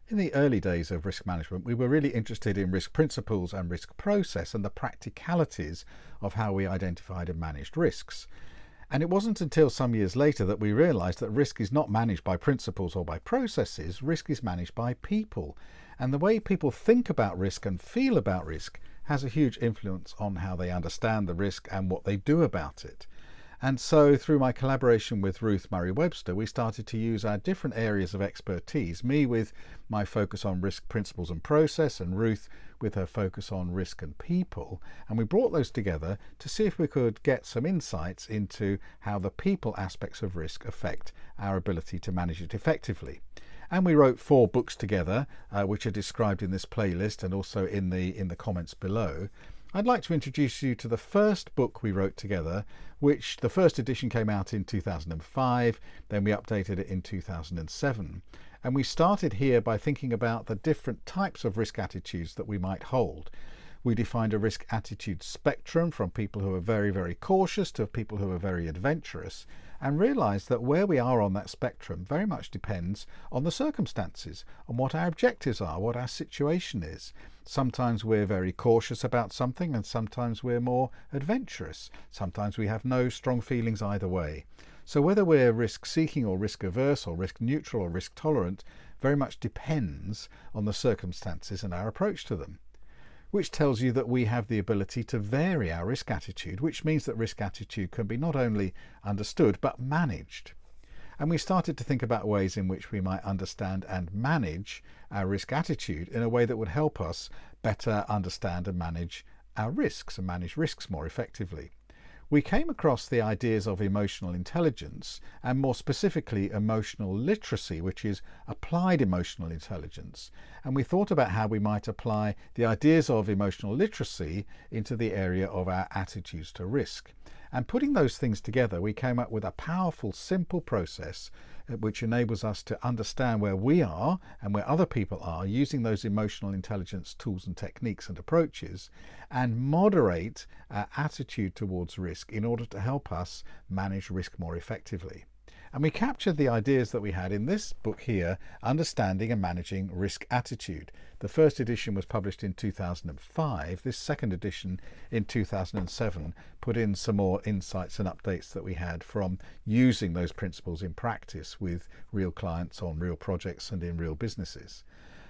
In the early days of risk management, we were really interested in risk principles and risk process and the practicalities of how we identified and managed risks. And it wasn't until some years later that we realised that risk is not managed by principles or by processes, risk is managed by people. And the way people think about risk and feel about risk has a huge influence on how they understand the risk and what they do about it. And so through my collaboration with Ruth Murray-Webster, we started to use our different areas of expertise, me with my focus on risk principles and process, and Ruth with her focus on risk and people. And we brought those together to see if we could get some insights into how the people aspects of risk affect our ability to manage it effectively. And we wrote 4 books together, which are described in this playlist and also in the comments below. I'd like to introduce you to the first book we wrote together, which the first edition came out in 2005, then we updated it in 2007. And we started here by thinking about the different types of risk attitudes that we might hold. We defined a risk attitude spectrum from people who are very, very cautious to people who are very adventurous, and realised that where we are on that spectrum very much depends on the circumstances, on what our objectives are, what our situation is. Sometimes we're very cautious about something and sometimes we're more adventurous. Sometimes we have no strong feelings either way. So whether we're risk seeking or risk averse or risk neutral or risk tolerant very much depends on the circumstances and our approach to them. Which tells you that we have the ability to vary our risk attitude, which means that risk attitude can be not only understood but managed. And we started to think about ways in which we might understand and manage our risk attitude in a way that would help us better understand and manage our risks and manage risks more effectively. We came across the ideas of emotional intelligence and more specifically emotional literacy, which is applied emotional intelligence. And we thought about how we might apply the ideas of emotional literacy into the area of our attitudes to risk. And putting those things together, we came up with a powerful, simple process which enables us to understand where we are and where other people are using those emotional intelligence tools and techniques and approaches, and moderate our attitude towards risk in order to help us manage risk more effectively. And we captured the ideas that we had in this book here, Understanding and Managing Risk Attitude. The first edition was published in 2005. This second edition in 2007 put in some more insights and updates that we had from using those principles in practice with real clients on real projects and in real businesses.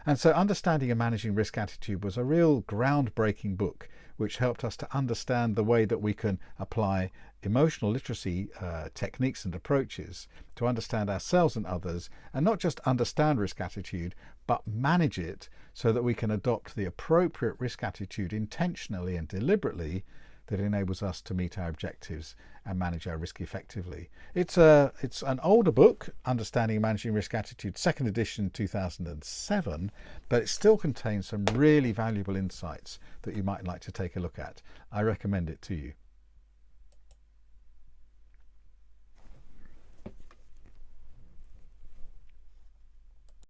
And so Understanding and Managing Risk Attitude was a real groundbreaking book which helped us to understand the way that we can apply emotional literacy techniques and approaches to understand ourselves and others, and not just understand risk attitude, but manage it so that we can adopt the appropriate risk attitude intentionally and deliberately that enables us to meet our objectives and manage our risk effectively. It's an older book, Understanding and Managing Risk Attitude, second edition 2007, but it still contains some really valuable insights that you might like to take a look at. I recommend it to you.